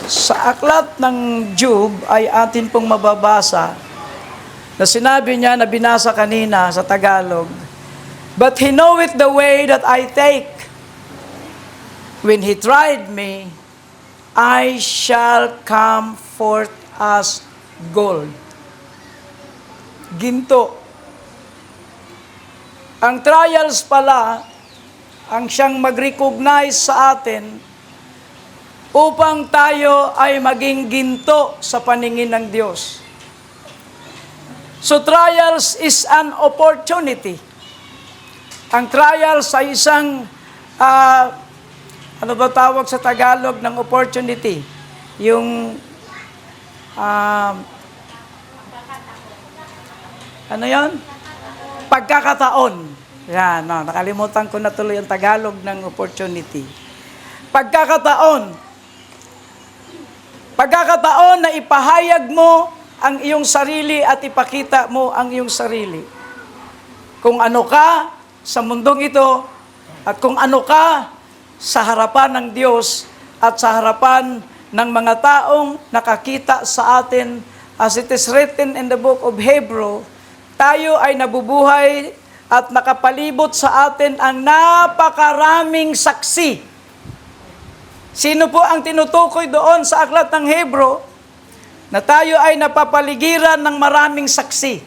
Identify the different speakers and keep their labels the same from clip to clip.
Speaker 1: Sa aklat ng Job ay atin pong mababasa na sinabi niya na binasa kanina sa Tagalog, "But he knoweth the way that I take. When he tried me, I shall come forth as gold." Ginto. Ang trials pala, ang siyang mag-recognize sa atin upang tayo ay maging ginto sa paningin ng Diyos. So trials is an opportunity. Ang trials ay isang, ano ba tawag sa Tagalog ng opportunity? Yung, ano yon? Pagkakataon. Yan, no, nakalimutan ko na tuloy ang Tagalog ng opportunity. Pagkakataon na ipahayag mo ang iyong sarili at ipakita mo ang iyong sarili. Kung ano ka sa mundong ito at kung ano ka sa harapan ng Diyos at sa harapan ng mga taong nakakita sa atin, as it is written in the book of Hebrew, tayo ay nabubuhay at nakapalibot sa atin ang napakaraming saksi. Sino po ang tinutukoy doon sa aklat ng Hebrew na tayo ay napapaligiran ng maraming saksi?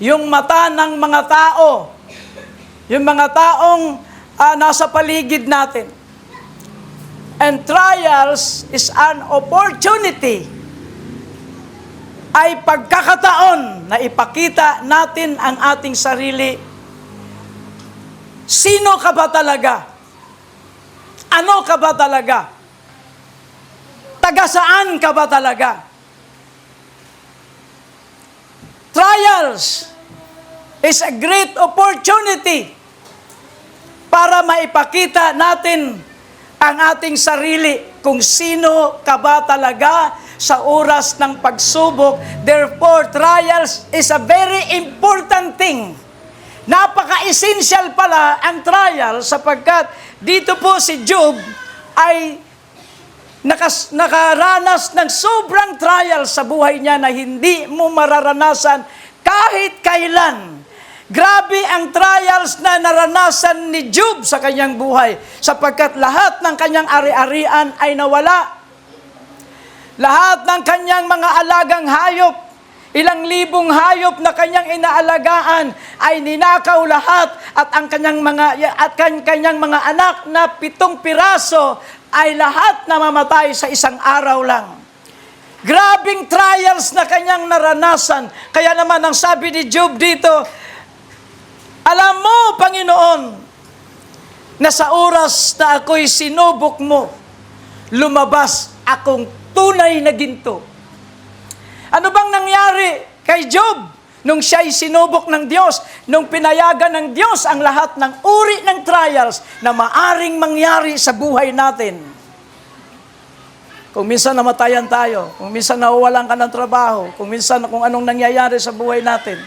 Speaker 1: Yung mata ng mga tao, yung mga taong nasa paligid natin. And trials is an opportunity, ay pagkakataon na ipakita natin ang ating sarili. Sino ka ba talaga? Ano ka ba talaga? Taga saan ka ba talaga? Trials is a great opportunity para maipakita natin ang ating sarili kung sino ka ba talaga sa oras ng pagsubok. Therefore, trials is a very important thing. Napaka-essential pala ang trial sapagkat dito po si Job ay nakaranas ng sobrang trial sa buhay niya na hindi mo mararanasan kahit kailan. Grabe ang trials na naranasan ni Job sa kanyang buhay sapagkat lahat ng kanyang ari-arian ay nawala. Lahat ng kanyang mga alagang hayop, ilang libong hayop na kanyang inaalagaan ay ninakaw lahat at ang kanyang mga anak na 7 piraso ay lahat namamatay sa isang araw lang. Grabing trials na kanyang naranasan. Kaya naman ang sabi ni Job dito, alam mo, Panginoon, na sa oras na ako'y sinubok mo, lumabas akong tunay na ginto. Ano bang nangyari kay Job nung siya'y sinubok ng Diyos, nung pinayagan ng Diyos ang lahat ng uri ng trials na maaring mangyari sa buhay natin? Kung minsan namatayan tayo, kung minsan nawawalan ka ng trabaho, kung minsan kung anong nangyayari sa buhay natin.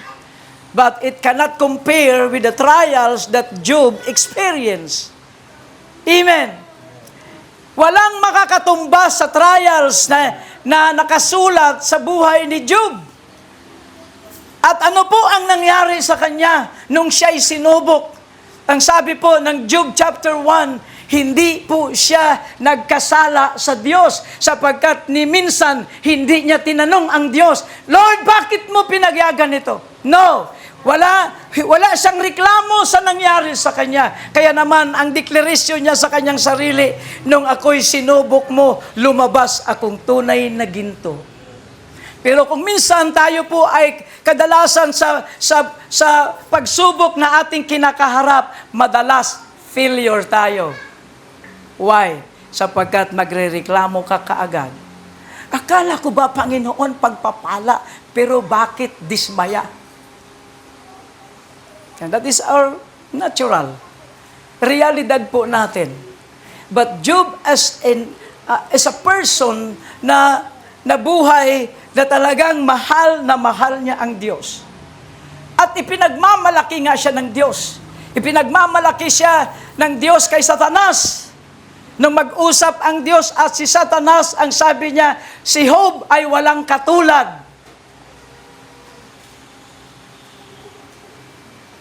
Speaker 1: But it cannot compare with the trials that Job experienced. Amen. Walang makakatumbas sa trials na nakasulat sa buhay ni Job. At ano po ang nangyari sa kanya nung siya'y sinubok? Ang sabi po ng Job chapter 1, hindi po siya nagkasala sa Diyos sapagkat ni minsan hindi niya tinanong ang Diyos, Lord, bakit mo pinagyagan ito? No. Wala siyang reklamo sa nangyari sa kanya. Kaya naman, ang deklarasyon niya sa kanyang sarili, nung ako'y sinubok mo, lumabas akong tunay na ginto. Pero kung minsan tayo po ay kadalasan sa pagsubok na ating kinakaharap, madalas failure tayo. Why? Sapagkat magrereklamo ka kaagad. Akala ko ba, Panginoon, pagpapala, pero bakit dismaya? And that is our natural realidad po natin. But Job as a person na nabuhay na talagang mahal na mahal niya ang Diyos. At ipinagmamalaki nga siya ng Diyos. Ipinagmamalaki siya ng Diyos kay Satanas. Nung mag-usap ang Diyos at si Satanas, ang sabi niya, si Job ay walang katulad.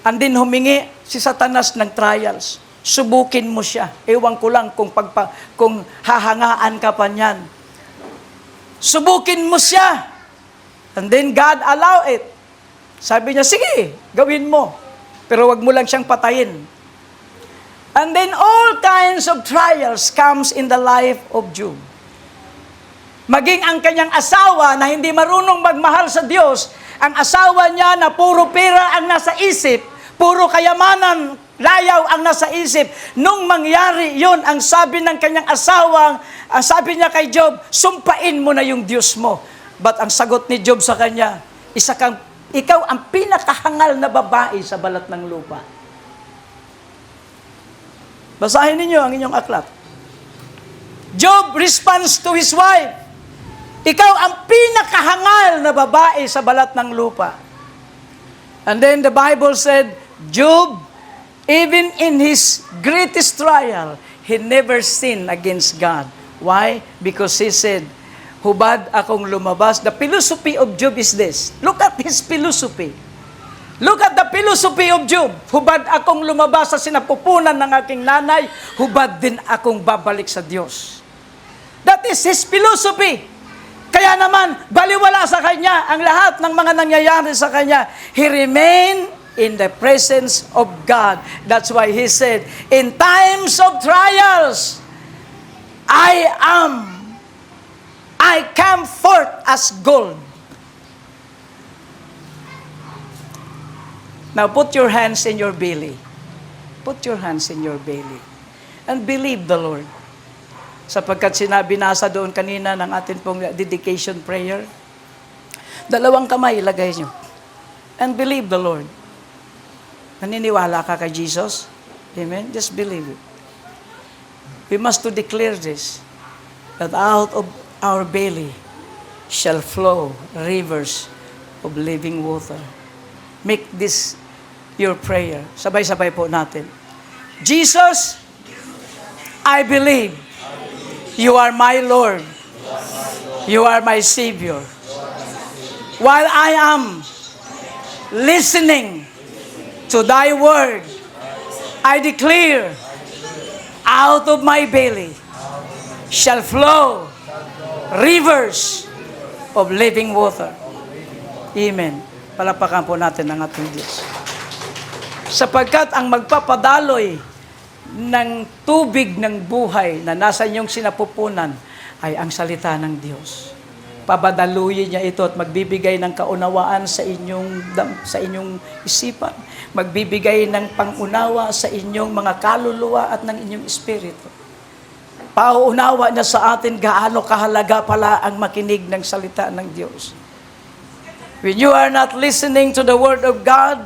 Speaker 1: And then humingi si Satanas ng trials. Subukin mo siya. Ewan ko lang kung hahangaan ka pa niyan. Subukin mo siya. And then God allow it. Sabi niya, sige, gawin mo. Pero wag mo lang siyang patayin. And then all kinds of trials comes in the life of Job. Maging ang kanyang asawa na hindi marunong magmahal sa Diyos, ang asawa niya na puro pera ang nasa isip, puro kayamanan, layaw ang nasa isip. Nung mangyari yon, ang sabi ng kanyang asawang, ang sabi niya kay Job, sumpain mo na yung Diyos mo. But ang sagot ni Job sa kanya, ikaw ang pinakahangal na babae sa balat ng lupa. Basahin ninyo ang inyong aklat. Job responds to his wife, ikaw ang pinakahangal na babae sa balat ng lupa. And then the Bible said, Job, even in his greatest trial, he never sinned against God. Why? Because he said, hubad akong lumabas. The philosophy of Job is this. Look at his philosophy. Look at the philosophy of Job. Hubad akong lumabas sa sinapupunan ng aking nanay, hubad din akong babalik sa Diyos. That is his philosophy. Kaya naman, baliwala sa kanya ang lahat ng mga nangyayari sa kanya. He remained in the presence of God. That's why he said, in times of trials, I come forth as gold. Now put your hands in your belly. Put your hands in your belly. And believe the Lord. Sapagkat sinabi nasa doon kanina ng atin pong dedication prayer, 2 kamay ilagay nyo. And believe the Lord. Naniniwala ka kay Jesus? Amen? Just believe it. We must to declare this, that out of our belly shall flow rivers of living water. Make this your prayer. Sabay-sabay po natin. Jesus, I believe you are my Lord. You are my Savior. While I am listening to thy word, I declare, out of my belly shall flow rivers of living water. Amen. Palapakan po natin ang ating Diyos. Sapagkat ang magpapadaloy ng tubig ng buhay na nasa inyong sinapupunan ay ang salita ng Diyos. Pabadaluyin niya ito at magbibigay ng kaunawaan sa inyong isipan. Magbibigay ng pangunawa sa inyong mga kaluluwa at ng inyong espiritu. Pauunawa niya sa atin gaano kahalaga pala ang makinig ng salita ng Diyos. When you are not listening to the Word of God,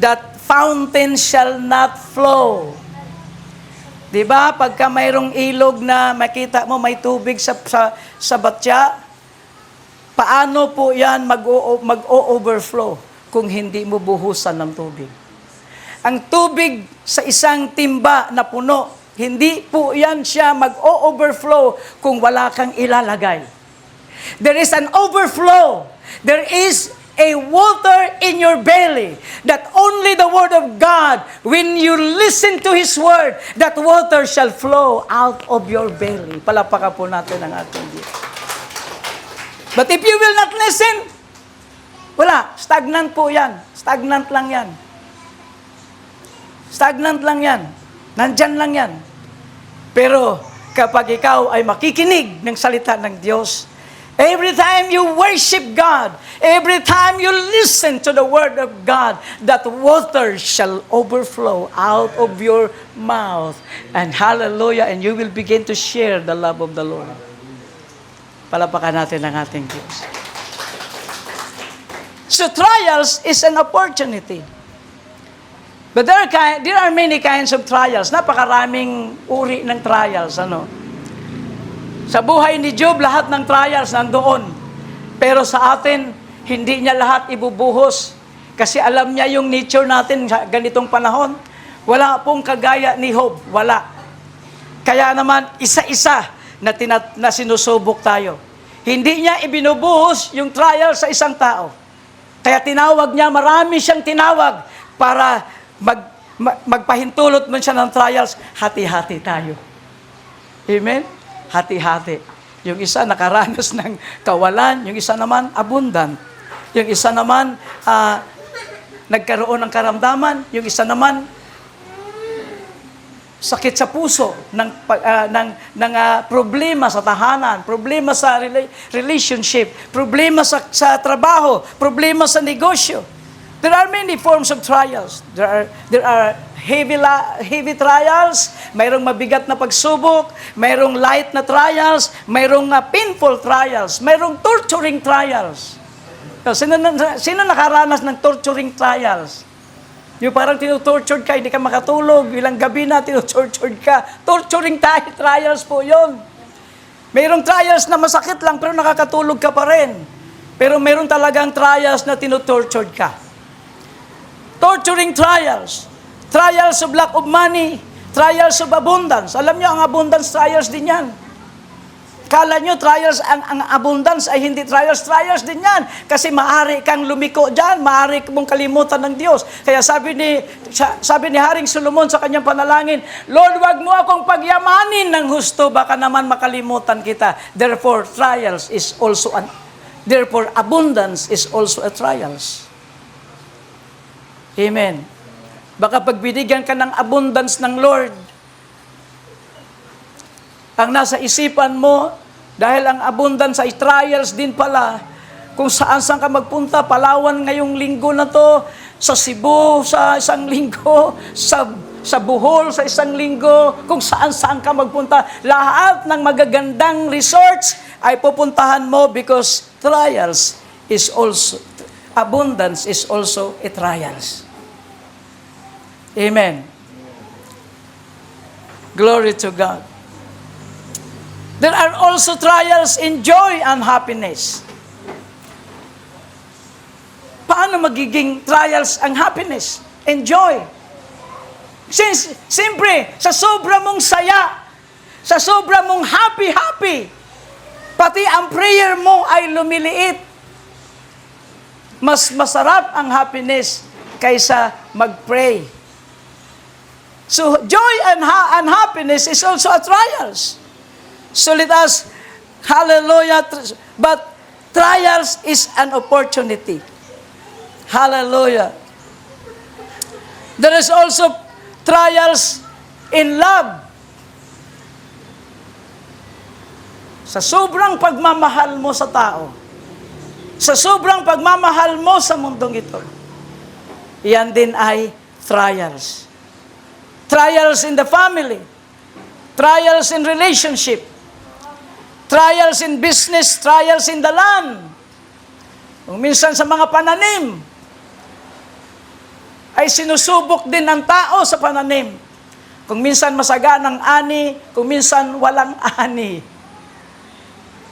Speaker 1: that fountain shall not flow. Diba? Pagka mayroong ilog na makita mo may tubig sa batya, paano po yan mag-o-overflow kung hindi mo buhusan ng tubig? Ang tubig sa isang timba na puno, hindi po yan siya mag-o-overflow kung wala kang ilalagay. There is an overflow. There is a water in your belly that only the Word of God, when you listen to His Word, that water shall flow out of your belly. Palapakan po natin ang ating Diyos. But if you will not listen, wala. Stagnant po yan. Stagnant lang yan. Stagnant lang yan. Nandyan lang yan. Pero kapag ikaw ay makikinig ng salita ng Diyos, every time you worship God, every time you listen to the Word of God, that water shall overflow out of your mouth. And hallelujah, and you will begin to share the love of the Lord. Palapakan natin ang ating Diyos. So trials is an opportunity. But there are many kinds of trials. Napakaraming uri ng trials. Sa buhay ni Job, lahat ng trials nandoon. Pero sa atin, hindi niya lahat ibubuhos. Kasi alam niya yung nature natin sa ganitong panahon. Wala pong kagaya ni Job. Wala. Kaya naman, isa-isa na sinusubok tayo. Hindi niya ibinubuhos yung trial sa isang tao. Kaya tinawag niya, marami siyang tinawag para magpahintulot man siya ng trials. Hati-hati tayo. Amen? Hati-hati. Yung isa nakaranas ng kawalan, yung isa naman abundant. Yung isa naman nagkaroon ng karamdaman, yung isa naman sakit sa puso ng problema sa tahanan, problema sa relationship, problema sa trabaho, problema sa negosyo. There are many forms of trials. There are heavy trials, mayroong mabigat na pagsubok, mayroong light na trials, mayroong painful trials, mayroong torturing trials. Sino nakaranas ng torturing trials? Yung parang tinutortured ka, hindi ka makatulog, ilang gabi na tinutortured ka. Torturing trials po yun. Mayroong trials na masakit lang pero nakakatulog ka pa rin. Pero mayroong talagang trials na tinutortured ka. Torturing trials. Trials of lack of money. Trials of abundance. Alam nyo, ang abundance trials din yan. Kala nyo, trials, ang abundance ay hindi trials din yan. Kasi maaari kang lumiko dyan, maaari mong kalimutan ng Diyos. Kaya sabi ni Haring Solomon sa kanyang panalangin, Lord, wag mo akong pagyamanin ng husto, baka naman makalimutan kita. Therefore, abundance is also a trials. Amen. Baka pagbinigyan ka ng abundance ng Lord, ang nasa isipan mo, dahil ang abundance ay trials din pala, kung saan ka magpunta, Palawan ngayong linggo na to, sa Cebu sa isang linggo, sa Bohol sa isang linggo, kung saan ka magpunta, lahat ng magagandang resorts ay pupuntahan mo because abundance is also a trials. Amen. Glory to God. There are also trials in joy and happiness. Paano magiging trials ang happiness and joy? Siyempre, sa sobra mong saya, sa sobra mong happy, pati ang prayer mo ay lumiliit. Mas masarap ang happiness kaysa mag-pray. So, joy and happiness is also a trials. So let us, hallelujah, but trials is an opportunity. Hallelujah. There is also trials in love. Sa sobrang pagmamahal mo sa tao, sa sobrang pagmamahal mo sa mundong ito, yan din ay trials. Trials in the family, trials in relationship, trials in business, trials in the land. Kung minsan sa mga pananim, ay sinusubok din ng tao sa pananim. Kung minsan masaganang ani, kung minsan walang ani.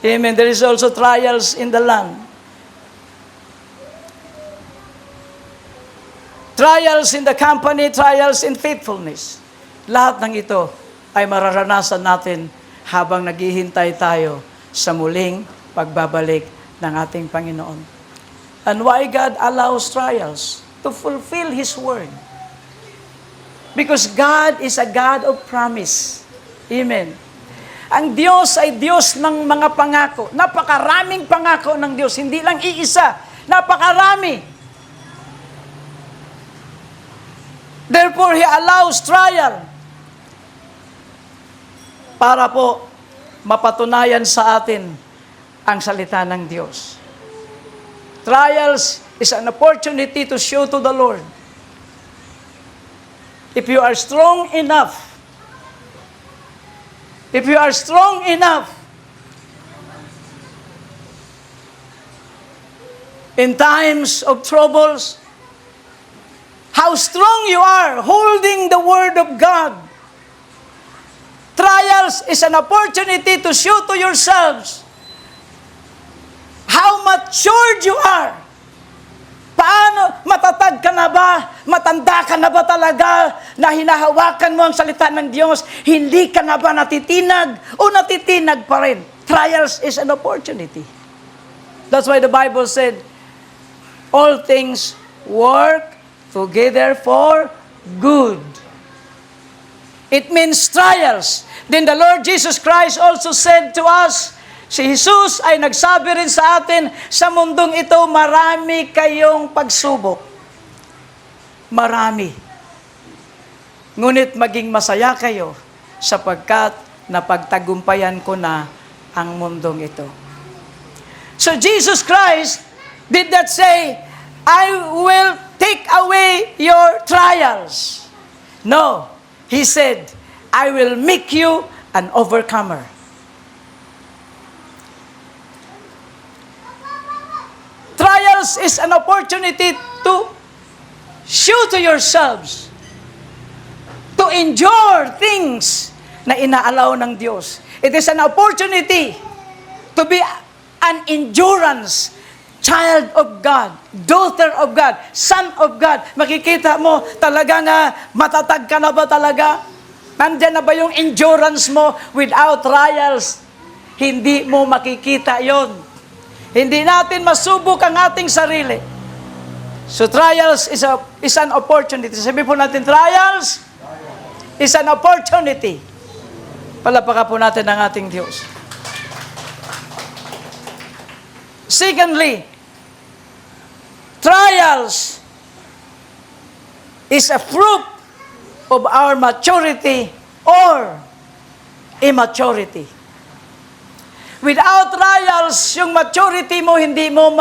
Speaker 1: Amen. There is also trials in the land. Trials in the company, trials in faithfulness. Lahat ng ito ay mararanasan natin habang naghihintay tayo sa muling pagbabalik ng ating Panginoon. And why God allows trials? To fulfill His word. Because God is a God of promise. Amen. Ang Diyos ay Diyos ng mga pangako. Napakaraming pangako ng Diyos. Hindi lang iisa. Napakarami. Therefore, He allows trial para po mapatunayan sa atin ang salita ng Diyos. Trials is an opportunity to show to the Lord. If you are strong enough, in times of troubles, how strong you are holding the Word of God. Trials is an opportunity to show to yourselves how matured you are Paano? Matatag ka na ba? Matanda ka na ba talaga na hinahawakan mo ang salita ng Diyos? Hindi ka na ba natitinag? O natitinag pa rin? Trials is an opportunity. That's why the Bible said, all things work together for good. It means trials. Then the Lord Jesus Christ also said to us, si Jesus ay nagsabi rin sa atin, sa mundong ito, marami kayong pagsubok. Marami. Ngunit maging masaya kayo sapagkat napagtagumpayan ko na ang mundong ito. So Jesus Christ did not say, I will take away your trials. No. He said, I will make you an overcomer. Trials is an opportunity to show to yourselves, to endure things na inaalaw ng Diyos. It is an opportunity to be an endurance child of God, daughter of God, son of God. Makikita mo talaga nga matatag ka na ba talaga? Nandiyan na ba yung endurance mo? Without trials, hindi mo makikita yon. Hindi natin masubok ang ating sarili. So trials is an opportunity. Sabi po natin, trials is an opportunity. Palapakan po natin ang ating Diyos. Secondly, trials is a fruit of our maturity or immaturity. Without trials, yung maturity mo hindi mo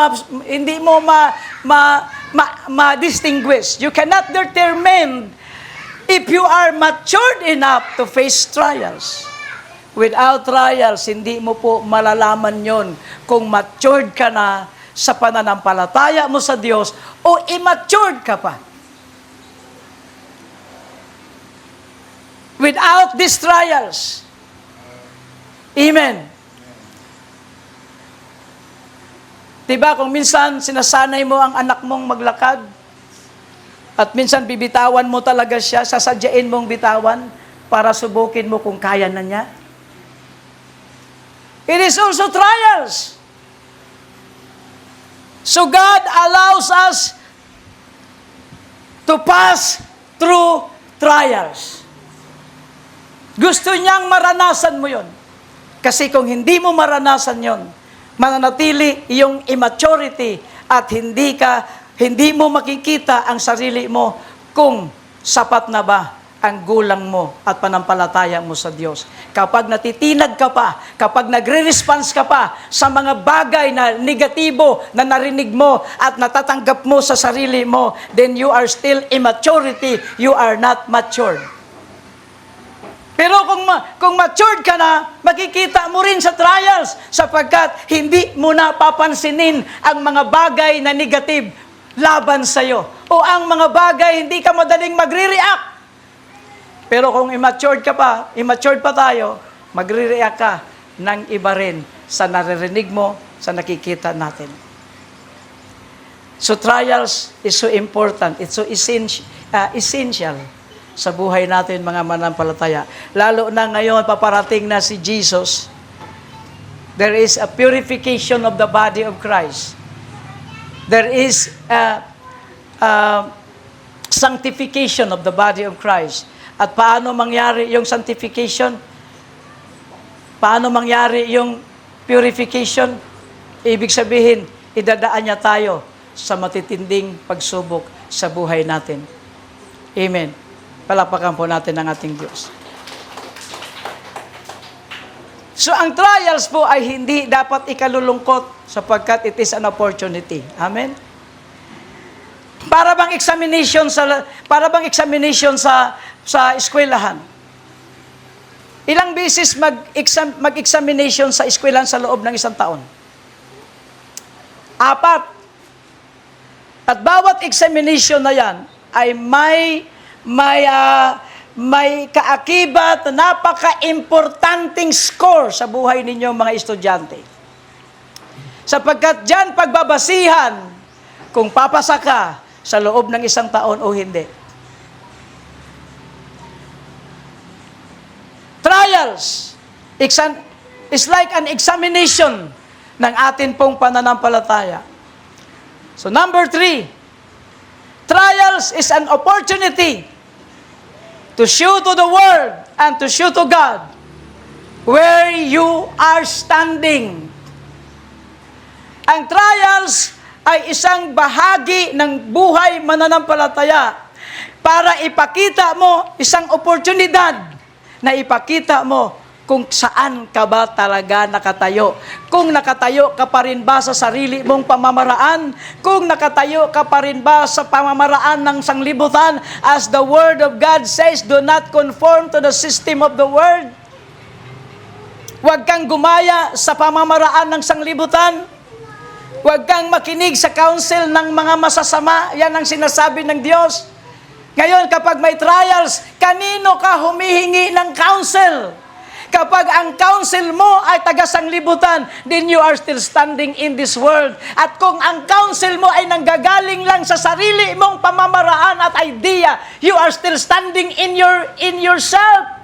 Speaker 1: ma-distinguish. You cannot determine if you are matured enough to face trials. Without trials, hindi mo po malalaman yon kung matured ka na sa pananampalataya mo sa Diyos o immature ka pa. Without these trials, amen. Diba kung minsan sinasanay mo ang anak mong maglakad at minsan bibitawan mo talaga siya, sasadyain mong bitawan para subukin mo kung kaya na niya? It is also trials. So God allows us to pass through trials. Gusto niyang maranasan mo yon. Kasi kung hindi mo maranasan yon, mananatili yung immaturity at hindi mo makikita ang sarili mo kung sapat na ba ang gulang mo at panampalataya mo sa Diyos. Kapag natitinag ka pa, kapag nagre-response ka pa sa mga bagay na negatibo na narinig mo at natatanggap mo sa sarili mo, then you are still immaturity, you are not matured. Pero kung matured ka na, makikita mo rin sa trials sapagkat hindi mo na papansinin ang mga bagay na negative laban sa'yo. O ang mga bagay, hindi ka madaling magre-react. Pero kung immature pa tayo, magre-react ka ng iba rin sa naririnig mo, sa nakikita natin. So trials is so important. It's so essential sa buhay natin, mga manampalataya. Lalo na ngayon, paparating na si Jesus. There is a purification of the body of Christ. There is a sanctification of the body of Christ. At paano mangyari yung sanctification? Paano mangyari yung purification? Ibig sabihin, idadaan niya tayo sa matitinding pagsubok sa buhay natin. Amen. Palapakan po natin ang ating Diyos. So, ang trials po ay hindi dapat ikalulungkot sapagkat it is an opportunity. Amen? Para bang examination sa eskwelahan. Ilang beses mag-examination sa eskwelahan sa loob ng isang taon? 4. At bawat examination na yan ay may kaakibat na napaka-importanting score sa buhay ninyo mga estudyante. Sapagkat dyan pagbabasihan kung papasa ka sa loob ng 1 taon o hindi. Trials is like an examination ng atin pong pananampalataya. So number 3, trials is an opportunity to show to the world and to show to God where you are standing. Ang trials ay isang bahagi ng buhay mananampalataya para ipakita mo isang oportunidad na ipakita mo kung saan ka ba talaga nakatayo. Kung nakatayo ka pa rin ba sa sarili mong pamamaraan? Kung nakatayo ka pa rin ba sa pamamaraan ng sanglibutan? As the Word of God says, do not conform to the system of the world. Huwag kang gumaya sa pamamaraan ng sanglibutan. Huwag kang makinig sa counsel ng mga masasama. Yan ang sinasabi ng Diyos. Ngayon, kapag may trials, kanino ka humihingi ng counsel? Kapag ang counsel mo ay taga-sanglibutan, then you are still standing in this world. At kung ang counsel mo ay nanggagaling lang sa sarili mong pamamaraan at idea, you are still standing in yourself.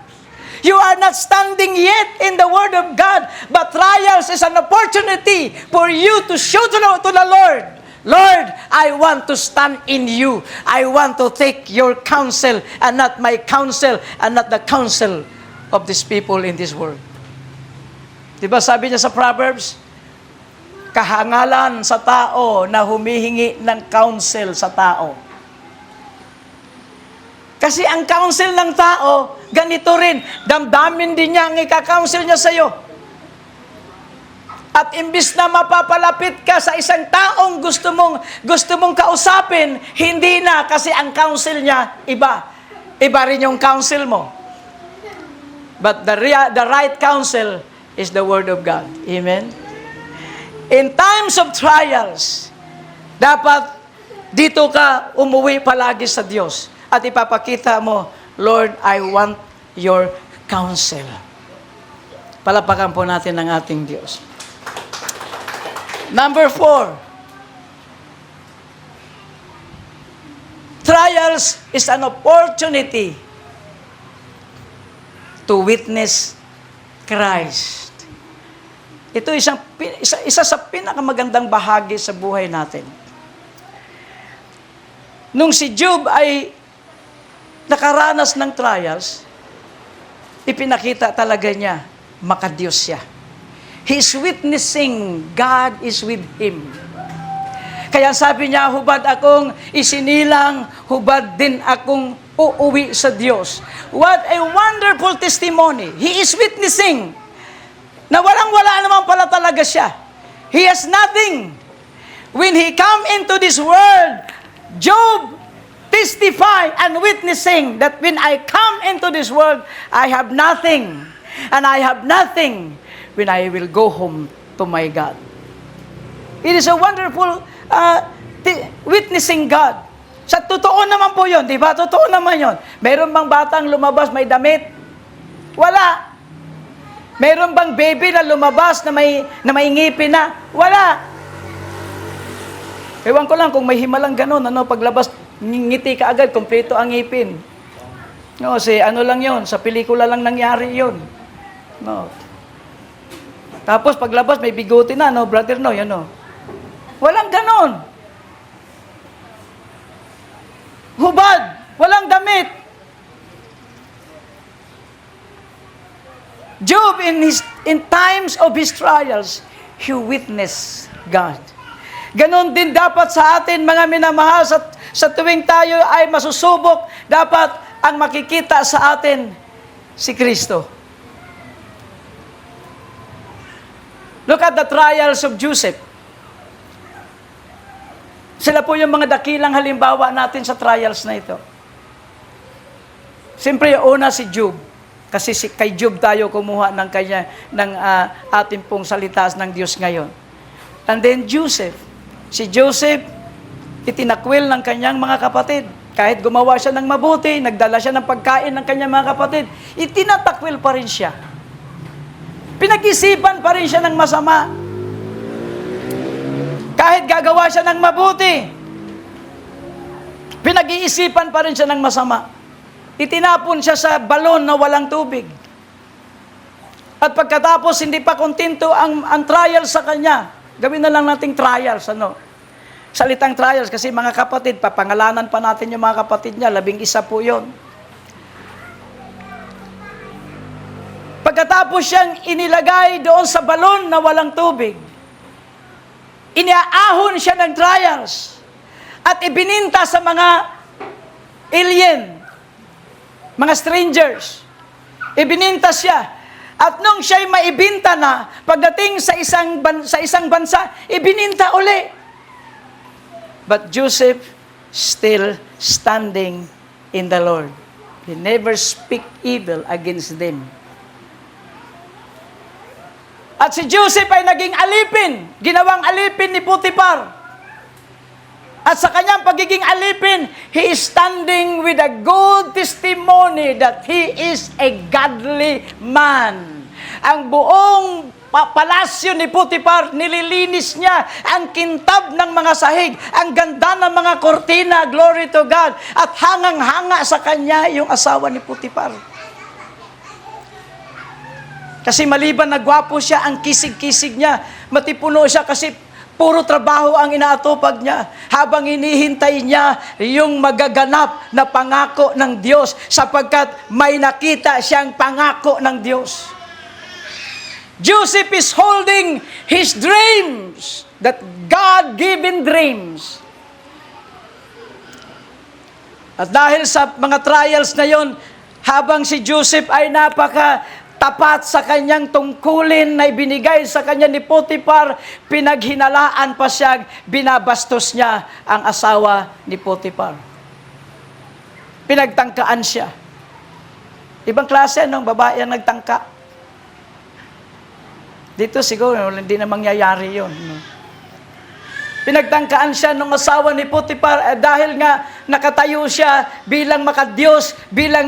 Speaker 1: You are not standing yet in the Word of God. But trials is an opportunity for you to show to the Lord, Lord, I want to stand in you. I want to take your counsel and not my counsel and not the counsel of these people in this world. Diba sabi niya sa Proverbs, kahangalan sa tao na humihingi ng counsel sa tao. Kasi ang counsel ng tao, ganito rin, damdamin din niya ang ika-counsel niya sa iyo. At imbis na mapapalapit ka sa isang taong gusto mong kausapin, hindi na kasi ang counsel niya iba. Iba rin yung counsel mo. But the right counsel is the Word of God. Amen? In times of trials, dapat dito ka umuwi palagi sa Diyos at ipapakita mo, Lord, I want your counsel. Palapakan po natin ang ating Diyos. Number 4, trials is an opportunity to witness Christ. Ito isa sa pinakamagandang bahagi sa buhay natin. Nung si Job ay nakaranas ng trials, ipinakita talaga niya, makadiyos siya. He is witnessing God is with him. Kaya sabi niya, hubad akong isinilang, hubad din akong uuwi sa Diyos. What a wonderful testimony. He is witnessing na walang-wala naman pala talaga siya. He has nothing. When he come into this world, Job testify and witnessing that when I come into this world, I have nothing. And I have nothing when I will go home to my God. It is a wonderful witnessing God. Sa totoo naman po yun, di ba? Totoo naman yun. Meron bang batang lumabas may damit? Wala. Meron bang baby na lumabas na may ngipin na? Wala. Ewan ko lang kung may himalang ganun, paglabas, ngiti ka agad, kompleto ang ngipin. No, ano lang yun, sa pelikula lang nangyari yun. No. Tapos paglabas, may bigote na, brother, yan, Walang ganon. Hubad, walang damit. Job, in times of his trials, he witnessed God. Ganon din dapat sa atin, mga minamahal, sa tuwing tayo ay masusubok, dapat ang makikita sa atin, si Kristo. Look at the trials of Joseph. Sila po yung mga dakilang halimbawa natin sa trials na ito. Siyempre, una si Job. Kasi kay Job tayo kumuha ng ating pong salita ng Diyos ngayon. And then Joseph. Si Joseph, itinakwil ng kanyang mga kapatid. Kahit gumawa siya ng mabuti, nagdala siya ng pagkain ng kanyang mga kapatid, itinatakwil pa rin siya. Pinag-isipan pa rin siya ng masama. Kahit gagawa siya ng mabuti, Pinag-iisipan pa rin siya ng masama. Itinapon siya sa balon na walang tubig. At pagkatapos, hindi pa kontento ang trial sa kanya. Gawin na lang nating trials, Salitang trials, kasi mga kapatid, papangalanan pa natin yung mga kapatid niya, 11 po yun. Pagkatapos siyang inilagay doon sa balon na walang tubig, iniaahon siya ng trials at ibininta sa mga alien, mga strangers. Ibininta siya. At nung siya'y maibinta na, pagdating sa isang bansa, ibininta uli. But Joseph still standing in the Lord. He never speak evil against them. At si Joseph ay naging alipin, ginawang alipin ni Potiphar. At sa kanyang pagiging alipin, he is standing with a good testimony that he is a godly man. Ang buong palasyo ni Potiphar, nililinis niya ang kintab ng mga sahig, ang ganda ng mga kortina, glory to God, at hangang-hanga sa kanya yung asawa ni Potiphar. Kasi maliban na gwapo siya, ang kisig-kisig niya, matipuno siya kasi puro trabaho ang inaatupag niya habang hinihintay niya yung magaganap na pangako ng Diyos sapagkat may nakita siyang pangako ng Diyos. Joseph is holding his dreams, that God-given dreams. At dahil sa mga trials na yon, habang si Joseph ay tapat sa kanyang tungkulin na ibinigay sa kanya ni Potiphar, pinaghinalaan pa siya, binabastos niya ang asawa ni Potiphar. Pinagtangkaan siya. Ibang klase ng babae ang nagtangka. Dito siguro, hindi na mangyayari yun. Pinagtangkaan siya ng asawa ni Potiphar dahil nga nakatayo siya bilang makadiyos, bilang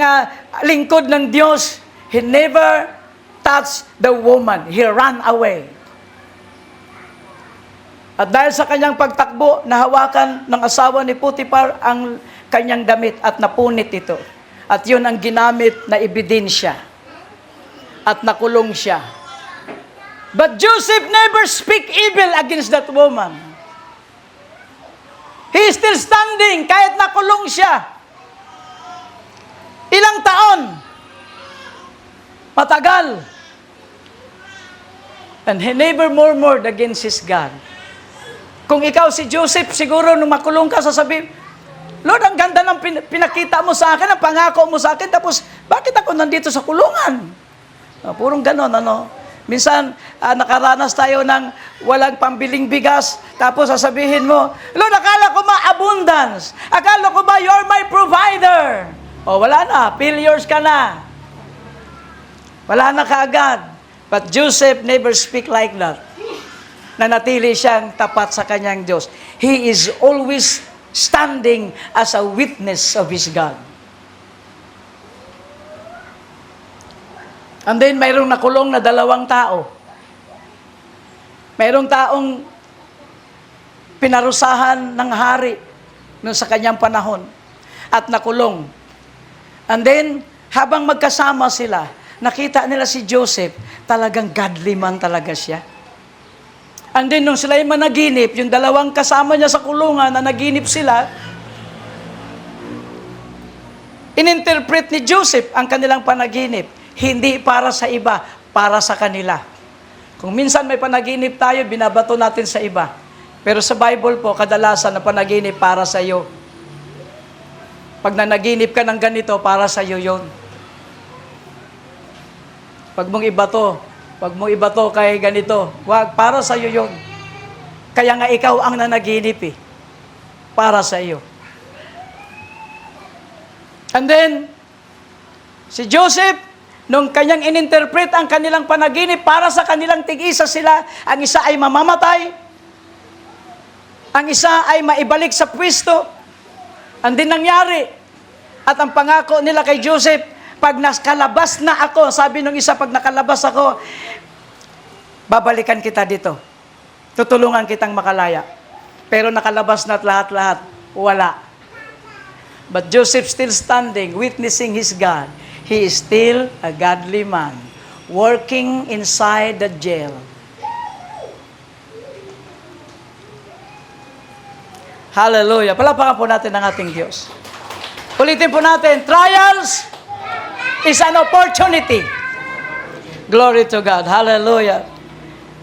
Speaker 1: lingkod ng Diyos. He never touched the woman. He ran away. At dahil sa kanyang pagtakbo, nahawakan ng asawa ni Potiphar ang kanyang damit at napunit ito. At yun ang ginamit na ebidensya. At nakulong siya. But Joseph never speak evil against that woman. He is still standing kahit nakulong siya. Ilang taon? Matagal. And he never murmured against his God. Kung ikaw si Joseph, siguro nung makulong ka, sasabihin, Lord, ang ganda ng pinakita mo sa akin, ang pangako mo sa akin, tapos bakit ako nandito sa kulungan? Purong ganon, Minsan, nakaranas tayo ng walang pambiling bigas, tapos sasabihin mo, Lord, akala ko abundance. Akala ko ba you're my provider? O, wala na, failures ka na. Wala na kaagad. But Joseph never speak like that. Nanatili siyang tapat sa kanyang Diyos. He is always standing as a witness of his God. And then, mayroong nakulong na 2 tao. Mayroong taong pinarusahan ng hari noon sa kanyang panahon at nakulong. And then, habang magkasama sila, nakita nila si Joseph, talagang godly man talaga siya. And then, nung sila ay managinip, yung 2 kasama niya sa kulungan na naginip sila, ininterpret ni Joseph ang kanilang panaginip. Hindi para sa iba, para sa kanila. Kung minsan may panaginip tayo, binabato natin sa iba. Pero sa Bible po, kadalasan na panaginip para sa iyo. Pag nanaginip ka ng ganito, para sa iyo yun. Pag mong ibato kay ganito, wag, para sa iyo yun. Kaya nga ikaw ang nanaginip para sa iyo. And then, si Joseph, nung kanyang ininterpret ang kanilang panaginip para sa kanilang tig-isa sila, ang isa ay mamamatay, ang isa ay maibalik sa pwesto. Ang din nangyari. At ang pangako nila kay Joseph, pag nakalabas na ako, sabi nung isa, pag nakalabas ako, babalikan kita dito. Tutulungan kitang makalaya. Pero nakalabas na at lahat-lahat, wala. But Joseph still standing, witnessing his God. He is still a godly man, working inside the jail. Hallelujah. Palapakan po natin ang ating Diyos. Ulitin po natin, trials is an opportunity. Glory to God. Hallelujah.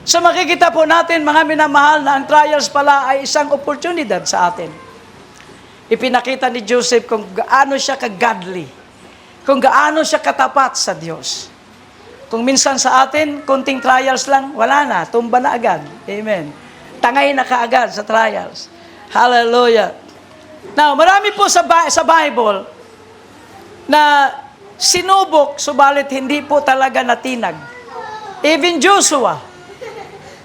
Speaker 1: So makikita po natin, mga minamahal, na ang trials pala ay isang oportunidad sa atin. Ipinakita ni Joseph kung gaano siya ka-godly, kung gaano siya katapat sa Diyos. Kung minsan sa atin, kunting trials lang, wala na, tumba na agad. Amen. Tangay na kaagad sa trials. Hallelujah. Now, marami po sa Bible na sinubok, subalit hindi po talaga natinag. Even Joshua,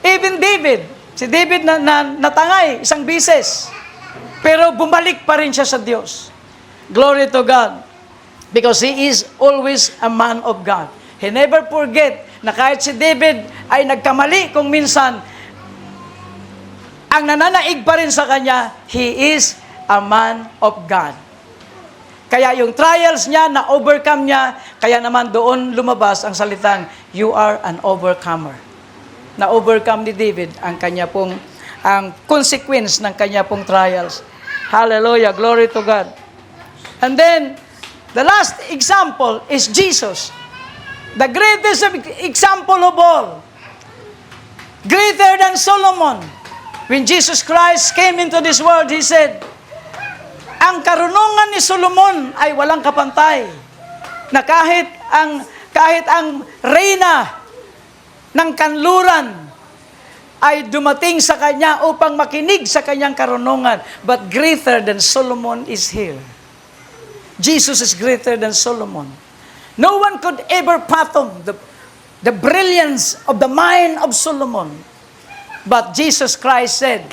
Speaker 1: even David. Si David na natangay isang bises. Pero bumalik pa rin siya sa Diyos. Glory to God. Because he is always a man of God. He never forget na kahit si David ay nagkamali kung minsan, ang nananaig pa rin sa kanya, he is a man of God. Kaya yung trials niya, na-overcome niya, kaya naman doon lumabas ang salitang, you are an overcomer. Na-overcome ni David ang kanya pong, ang consequence ng kanya pong trials. Hallelujah, glory to God. And then, the last example is Jesus. The greatest example of all. Greater than Solomon. When Jesus Christ came into this world, He said, ang karunungan ni Solomon ay walang kapantay. Na kahit ang reyna ng kanluran ay dumating sa kanya upang makinig sa kanyang karunungan. But greater than Solomon is here. Jesus is greater than Solomon. No one could ever fathom the brilliance of the mind of Solomon. But Jesus Christ said,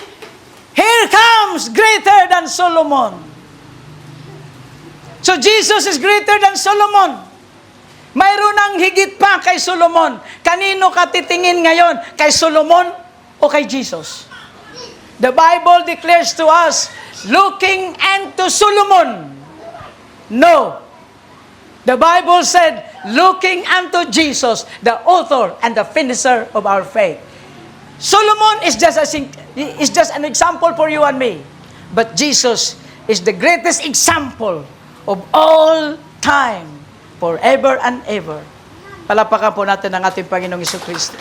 Speaker 1: here comes greater than Solomon. So Jesus is greater than Solomon. Mayroon ang higit pa kay Solomon. Kanino ka titingin ngayon? Kay Solomon o kay Jesus? The Bible declares to us, looking unto Solomon. No. The Bible said, looking unto Jesus, the author and the finisher of our faith. Solomon is just an example for you and me. But Jesus is the greatest example of all time, forever and ever. Palapakan po natin ang ating Panginoong Jesucristo.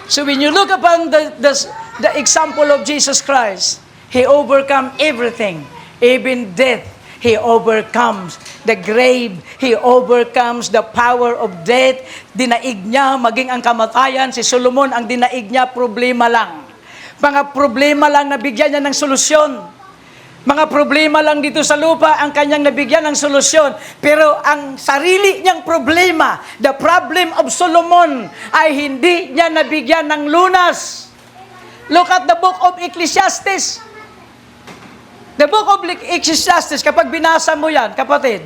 Speaker 1: So when you look upon the example of Jesus Christ, He overcome everything, even death. He overcomes the grave. He overcomes the power of death. Dinaig niya maging ang kamatayan. Si Solomon, ang dinaig niya, problema lang. Mga problema lang, nabigyan niya ng solusyon. Mga problema lang dito sa lupa ang kanyang nabigyan ng solusyon. Pero ang sarili niyang problema, the problem of Solomon, ay hindi niya nabigyan ng lunas. Look at the book of Ecclesiastes. The book of Ecclesiastes, kapag binasa mo yan, kapatid,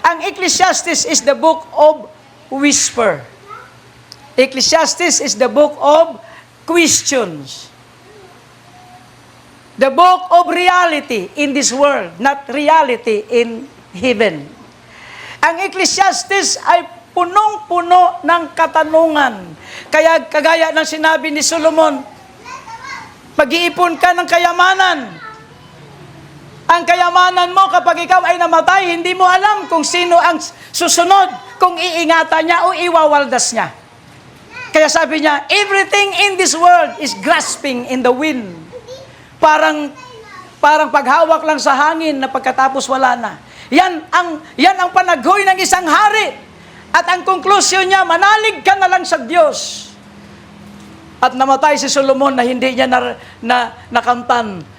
Speaker 1: ang Ecclesiastes is the book of whisper. Ecclesiastes is the book of questions. The book of reality in this world, not reality in heaven. Ang Ecclesiastes ay punong-puno ng katanungan. Kaya kagaya ng sinabi ni Solomon, pag-iipon ka ng kayamanan. Ang kayamanan mo kapag ikaw ay namatay, hindi mo alam kung sino ang susunod, kung iingatan niya o iwawaldas niya. Kaya sabi niya, everything in this world is grasping in the wind. Parang paghawak lang sa hangin na pagkatapos wala na. Yan ang panaghoy ng isang hari. At ang konklusyon niya, manalig ka na lang sa Diyos. At namatay si Solomon na hindi niya nakamtan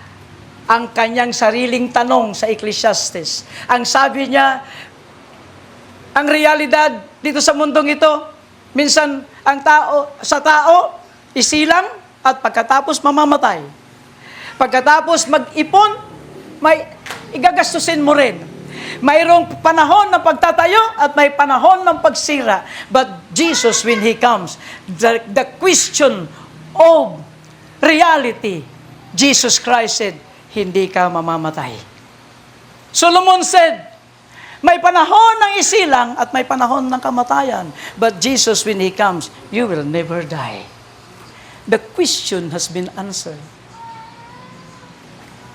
Speaker 1: ang kanyang sariling tanong sa Ecclesiastes. Ang sabi niya, ang realidad dito sa mundong ito, minsan ang sa tao, isilang at pagkatapos mamamatay. Pagkatapos mag-ipon, may igagastusin mo rin. Mayroong panahon ng pagtatayo at may panahon ng pagsira. But Jesus, when He comes, the question of reality, Jesus Christ said, hindi ka mamamatay. Solomon said, may panahon ng isilang at may panahon ng kamatayan. But Jesus, when He comes, you will never die. The question has been answered.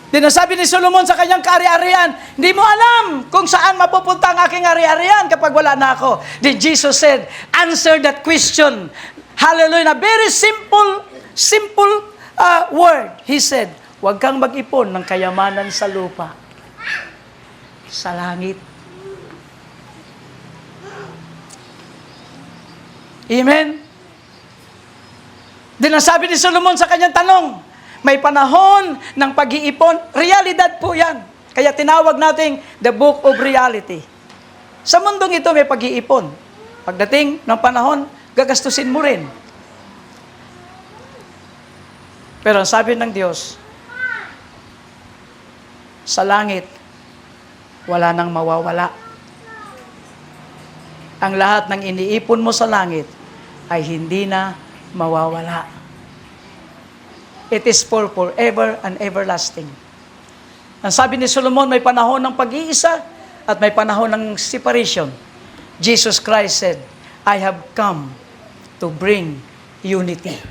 Speaker 1: Dinasabi ni Solomon sa kanyang kaari-arian, hindi mo alam kung saan mapupunta ang aking ari-arian kapag wala na ako. Then Jesus said, answer that question. Hallelujah. A very simple word. He said, huwag kang mag-ipon ng kayamanan sa lupa, sa langit. Amen? Dinasabi ni Solomon sa kanyang tanong, may panahon ng pag-iipon. Realidad po yan. Kaya tinawag natin the book of reality. Sa mundong ito may pag-iipon. Pagdating ng panahon, gagastusin mo rin. Pero ang sabi ng Diyos, sa langit, wala nang mawawala. Ang lahat ng iniipon mo sa langit ay hindi na mawawala. It is for forever and everlasting. Ang sabi ni Solomon, may panahon ng pag-iisa at may panahon ng separation. Jesus Christ said, I have come to bring unity.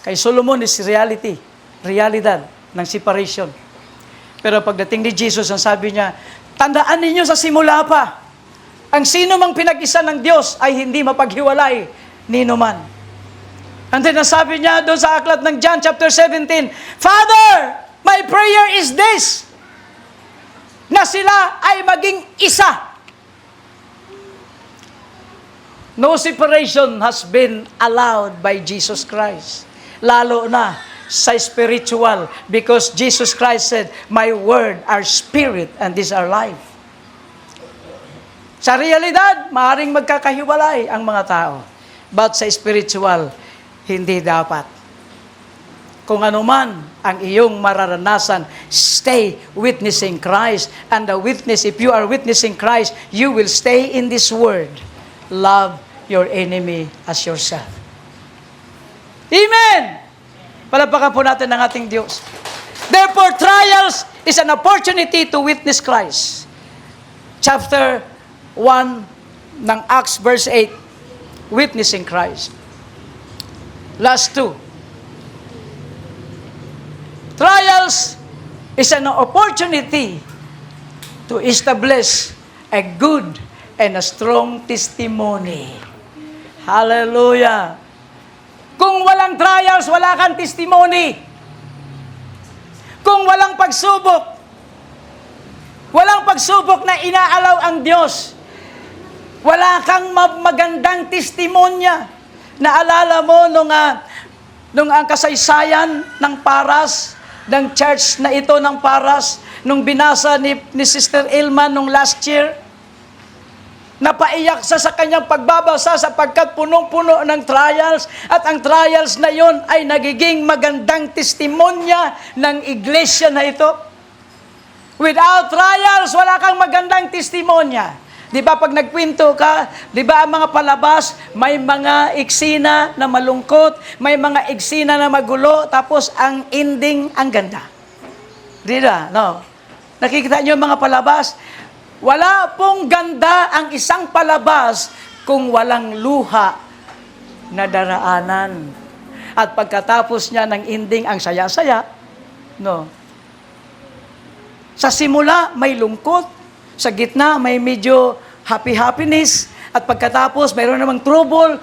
Speaker 1: Kay Solomon is reality, realidad ng separation. Pero pagdating ni Jesus, ang sabi niya, tandaan ninyo sa simula pa, ang sino mang pinag-isa ng Diyos ay hindi mapaghiwalay nino man. And then nasabi niya doon sa aklat ng John chapter 17, Father, my prayer is this, na sila ay maging isa. No separation has been allowed by Jesus Christ. Lalo na sa spiritual, because Jesus Christ said, my word are spirit and these are life. Sa realidad, maaaring magkakahiwalay ang mga tao. But sa spiritual, hindi dapat. Kung ano man ang iyong mararanasan, stay witnessing Christ. And the witness, if you are witnessing Christ, you will stay in this word. Love your enemy as yourself. Amen! Palapakan po natin ang ating Diyos. Therefore, trials is an opportunity to witness Christ. Chapter 1 ng Acts verse 8, witnessing Christ. Last 2. Trials is an opportunity to establish a good and a strong testimony. Hallelujah! Kung walang trials, wala kang testimony. Kung walang pagsubok na inaalaw ang Diyos, wala kang magandang testimonya. Naalala mo nung ang kasaysayan ng Paras, ng church na ito ng Paras, nung binasa ni Sister Ilma nung last year, napaiyak sa kanyang pagbabasa sapagkat punong-puno ng trials at ang trials na yon ay nagiging magandang testimonya ng iglesia na ito. Without trials, wala kang magandang testimonya. Di ba pag nagkwento ka, di ba ang mga palabas, may mga eksena na malungkot, may mga eksena na magulo, tapos ang ending ang ganda. Di ba? No? Nakikita niyo mga palabas? Wala pong ganda ang isang palabas kung walang luha na daraanan. At pagkatapos niya ng ending, ang saya-saya. No? Sa simula, may lungkot. Sa gitna, may medyo happiness. At pagkatapos, mayroon namang trouble.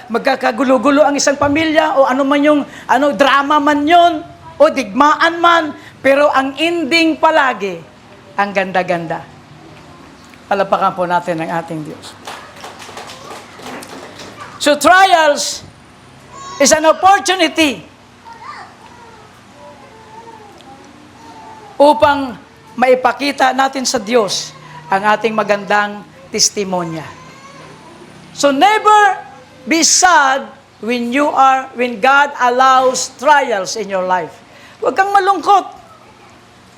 Speaker 1: Magkakagulo-gulo ang isang pamilya o ano man yung drama man yon o digmaan man. Pero ang ending palagi, ang ganda-ganda. Palapakan po natin ang ating Diyos. So trials is an opportunity upang maipakita natin sa Diyos ang ating magandang testimonya. So never be sad when God allows trials in your life. Huwag kang malungkot.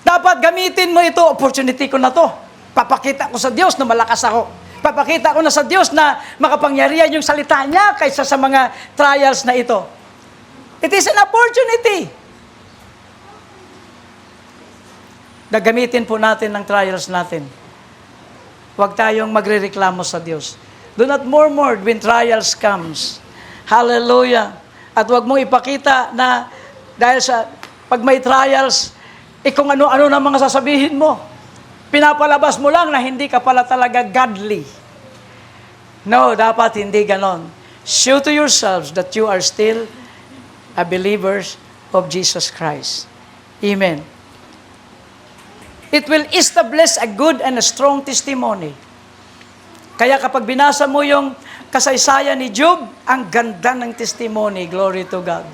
Speaker 1: Dapat gamitin mo ito, opportunity ko na to. Papakita ko sa Diyos na malakas ako. Papakita ko na sa Diyos na makapangyarihan yung salita niya kaysa sa mga trials na ito. It is an opportunity. Gagamitin po natin ang trials natin. Huwag tayong magrereklamo sa Diyos. Do not murmur when trials comes. Hallelujah. At huwag mong ipakita na dahil sa pag may trials, kung ano-ano na mga sasabihin mo. Pinapalabas mo lang na hindi ka pala talaga godly. No, dapat hindi ganon. Show to yourselves that you are still a believers of Jesus Christ. Amen. It will establish a good and a strong testimony. Kaya kapag binasa mo yung kasaysayan ni Job, ang ganda ng testimony. Glory to God.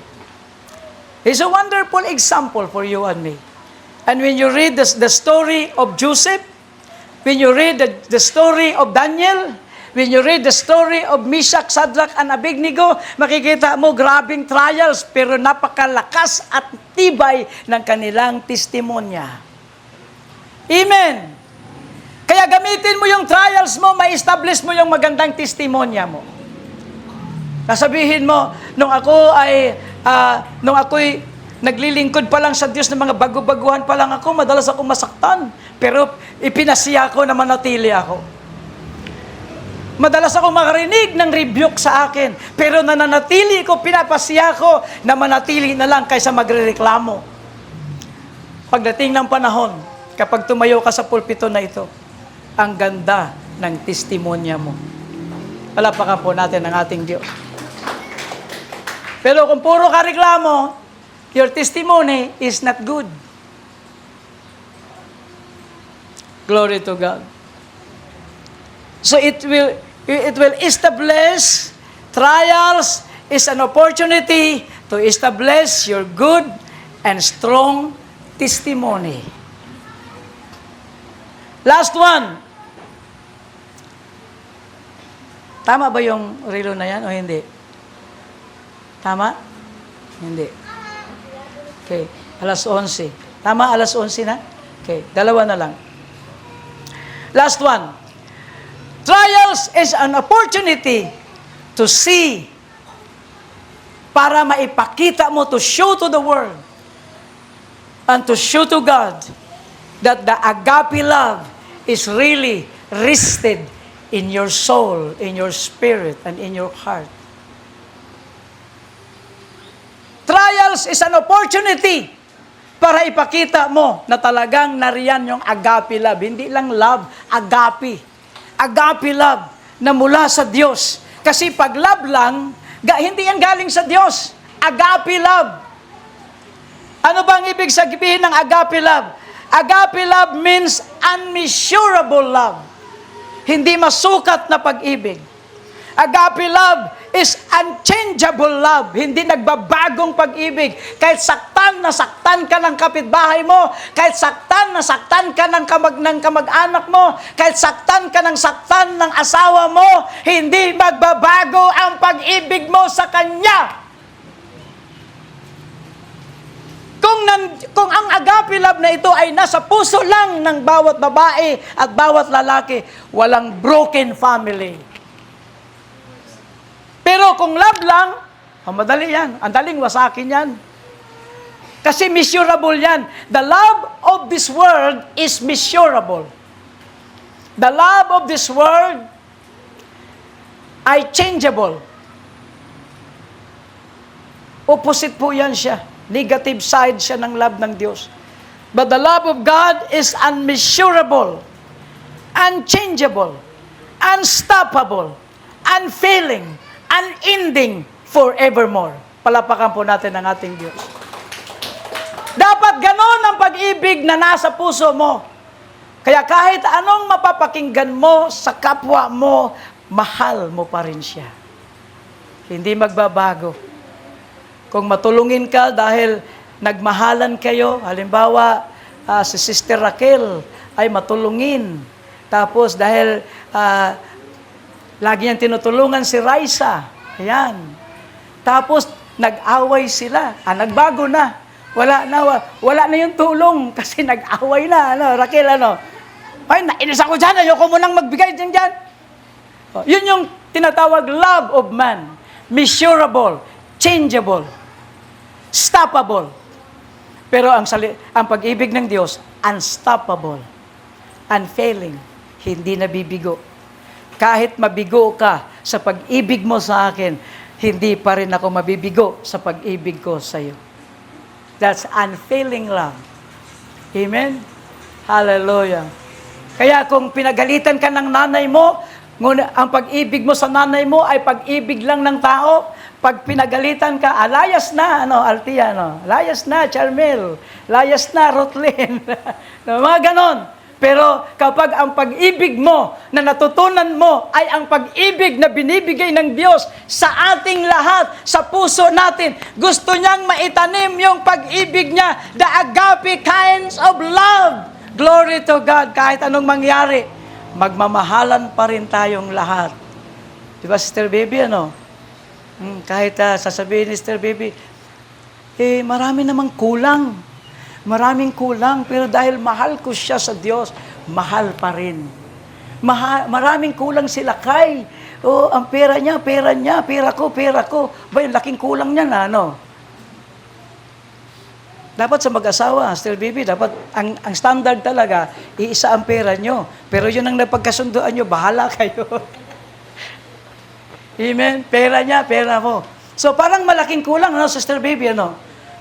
Speaker 1: He's a wonderful example for you and me. And when you read the story of Joseph, when you read the story of Daniel, when you read the story of Meshach, Shadrach, and Abednego, makikita mo grabing trials, pero napakalakas at tibay ng kanilang testimonya. Amen. Kaya gamitin mo yung trials mo, ma-establish mo yung magandang testimonya mo. Sasabihin mo, nung ako'y naglilingkod pa lang sa Diyos ng mga bago-baguhan pa lang ako, madalas akong masaktan. Pero ipinasiya ko na manatili ako. Madalas ako makarinig ng rebuke sa akin. Pero nananatili ko, pinapasiya ko na manatili na lang kaysa magrereklamo. Pagdating ng panahon, kapag tumayo ka sa pulpito na ito, ang ganda ng testimonya mo. Palapakan po natin ang ating Diyos. Pero kung puro ka reklamo, your testimony is not good. Glory to God. So it will establish, trials is an opportunity to establish your good and strong testimony. Last one. Tama ba yung relo na yan o hindi? Tama? Hindi. Okay. Alas 11. Tama, alas 11 na? Okay. Dalawa na lang. Last one. Trials is an opportunity to see, para maipakita mo, to show to the world and to show to God that the agape love is really rested in your soul, in your spirit, and in your heart. Trials is an opportunity para ipakita mo na talagang nariyan yung agape love. Hindi lang love, agape. Agape love na mula sa Diyos. Kasi pag love lang, hindi yan galing sa Diyos. Agape love. Ano bang ibig sabihin ng agape love? Agape love means unmeasurable love. Hindi masukat na pag-ibig. Agape love is unchangeable love. Hindi nagbabagong pag-ibig. Kahit saktan na saktan ka ng kapitbahay mo, kahit saktan na saktan ka ng kamag-anak mo, kahit saktan ka ng saktan ng asawa mo, hindi magbabago ang pag-ibig mo sa Kanya. Kung ang agape love na ito ay nasa puso lang ng bawat babae at bawat lalaki, walang broken family. Pero kung love lang, madali yan. Ang daling wasakin yan. Kasi measurable yan. The love of this world is measurable. The love of this world ay changeable. Opposite po yan siya. Negative side siya ng love ng Diyos. But the love of God is unmeasurable, unchangeable, unstoppable, unfailing, unending, forevermore. Palapakan po natin ang ating Diyos. Dapat ganon ang pag-ibig na nasa puso mo. Kaya kahit anong mapapakinggan mo sa kapwa mo, mahal mo pa rin siya. Hindi magbabago. Kung matulungin ka dahil nagmahalan kayo, halimbawa, si Sister Raquel ay matulungin. Tapos dahil lagi niyang tinutulungan si Raisa. Ayan. Tapos nag-away sila. Nagbago na. Wala na yung tulong kasi nag-away na. Raquel, ay, nainis ako dyan. Ayoko mo nang magbigay dyan. Yun yung tinatawag love of man. Measurable. Changeable. Stoppable. Pero ang pag-ibig ng Diyos, unstoppable, unfailing, hindi nabibigo. Kahit mabigo ka sa pag-ibig mo sa akin, hindi pa rin ako mabibigo sa pag-ibig ko sa iyo. That's unfailing love. Amen? Hallelujah. Kaya kung pinagalitan ka ng nanay mo, ngunit ang pag-ibig mo sa nanay mo ay pag-ibig lang ng tao, pag pinagalitan ka, layas na, Altia, layas na, Charmel, layas na, Rotlyn, mga ganon. Pero kapag ang pag-ibig mo na natutunan mo ay ang pag-ibig na binibigay ng Diyos sa ating lahat, sa puso natin, gusto niyang maitanim yung pag-ibig niya, the agape kinds of love. Glory to God, kahit anong mangyari, magmamahalan pa rin tayong lahat. Di ba, Sister Baby, kahit sasabihin ni Sister Baby, marami namang kulang. Maraming kulang, pero dahil mahal ko siya sa Diyos, mahal pa rin. Maraming kulang sila kay. Ang pera niya, pera ko. Ba, yung laking kulang niya na, Dapat sa mag-asawa, Sister Baby, dapat ang standard talaga, iisa ang pera nyo. Pero yun ang napagkasunduan nyo, bahala kayo. Amen? Pera niya, pera mo. So parang malaking kulang, Sister Baby,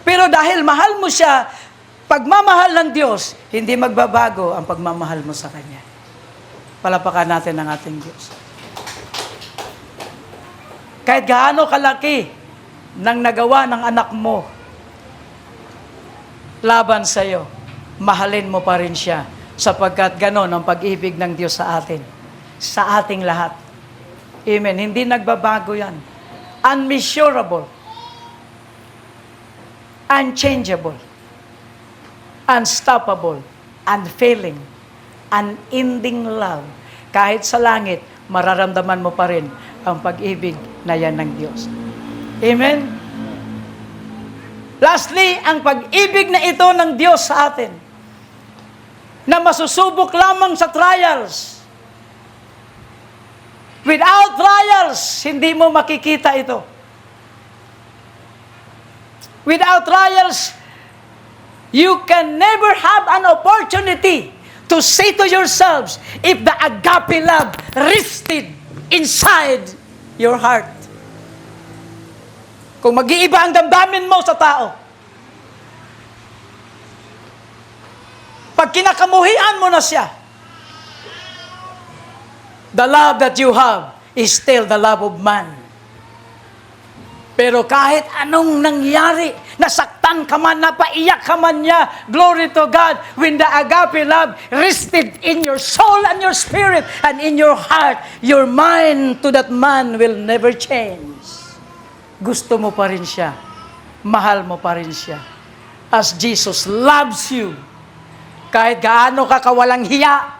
Speaker 1: Pero dahil mahal mo siya, pagmamahal ng Diyos, hindi magbabago ang pagmamahal mo sa Kanya. Palapakan natin ang ating Diyos. Kahit gaano kalaki ng nagawa ng anak mo, laban sa iyo, mahalin mo pa rin siya, sapagkat ganon ang pag-ibig ng Diyos sa atin, sa ating lahat. Amen. Hindi nagbabago yan. Unmeasurable. Unchangeable. Unstoppable. Unfailing. Unending love. Kahit sa langit, mararamdaman mo pa rin ang pag-ibig na yan ng Diyos. Amen? Lastly, ang pag-ibig na ito ng Diyos sa atin, na masusubok lamang sa trials. Without trials, hindi mo makikita ito. Without trials, you can never have an opportunity to say to yourselves, if the agape love rested inside your heart. Kung mag-iiba ang damdamin mo sa tao, pag kinakamuhian mo na siya, the love that you have is still the love of man. Pero kahit anong nangyari, nasaktan ka man, napaiyak ka man niya, glory to God, when the agape love rested in your soul and your spirit and in your heart, your mind to that man will never change. Gusto mo pa rin siya. Mahal mo pa rin siya. As Jesus loves you, kahit gaano ka kawalang hiya,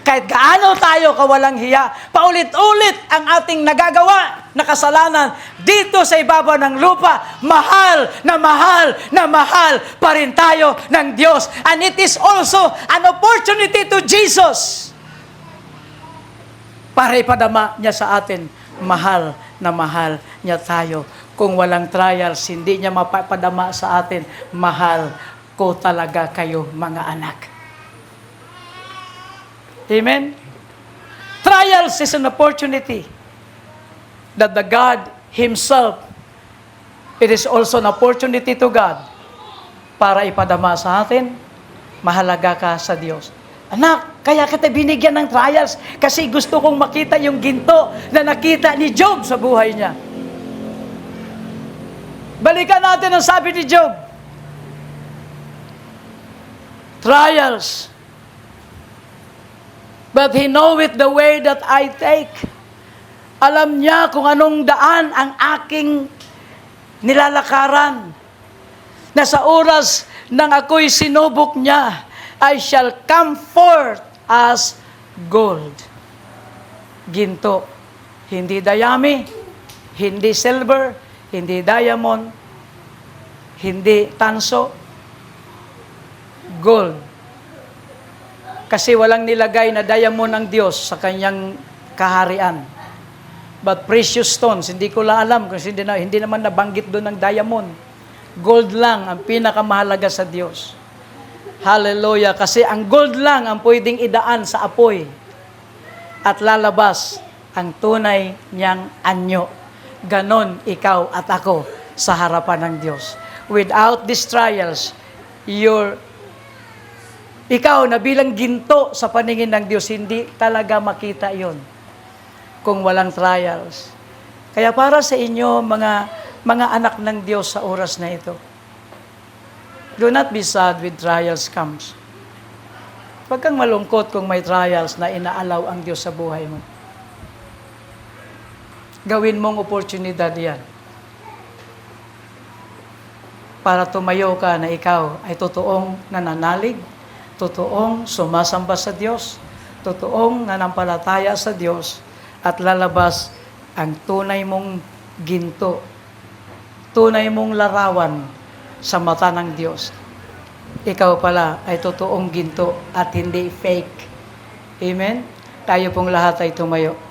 Speaker 1: kahit gaano tayo kawalang hiya, paulit-ulit ang ating nagagawa na kasalanan dito sa ibabaw ng lupa, mahal na mahal na mahal pa rin tayo ng Diyos. And it is also an opportunity to Jesus para ipadama niya sa atin, mahal na mahal niya tayo. Kung walang trials, hindi niya mapapadama sa atin, mahal ko talaga kayo, mga anak. Amen? Trials is an opportunity that the God Himself, it is also an opportunity to God para ipadama sa atin, mahalaga ka sa Diyos. Anak, kaya kita binigyan ng trials kasi gusto kong makita yung ginto na nakita ni Job sa buhay niya. Balikan natin ang sabi ni Job. Trials. But he knoweth the way that I take. Alam niya kung anong daan ang aking nilalakaran. Na sa oras nang ako'y sinubok niya, I shall come forth as gold. Ginto. Hindi dayami, hindi silver, hindi diamond, hindi tanso, gold. Kasi walang nilagay na diamond ang Diyos sa kanyang kaharian. But precious stones, hindi ko lang alam kasi hindi naman nabanggit doon ng diamond. Gold lang ang pinakamahalaga sa Diyos. Hallelujah. Kasi ang gold lang ang pwedeng idaan sa apoy at lalabas ang tunay niyang anyo. Ganon ikaw at ako sa harapan ng Diyos. Without these trials, ikaw na bilang ginto sa paningin ng Diyos, hindi talaga makita yon kung walang trials. Kaya para sa inyo, mga anak ng Diyos sa oras na ito, do not be sad with trials comes. Huwag kang malungkot kung may trials na inaalaw ang Diyos sa buhay mo. Gawin mong oportunidad yan para tumayo ka na ikaw ay totoong nananalig, totoong sumasamba sa Diyos, totoong nanampalataya sa Diyos, at lalabas ang tunay mong ginto, tunay mong larawan sa mata ng Diyos. Ikaw pala ay totoong ginto at hindi fake. Amen? Tayo pong lahat ay tumayo.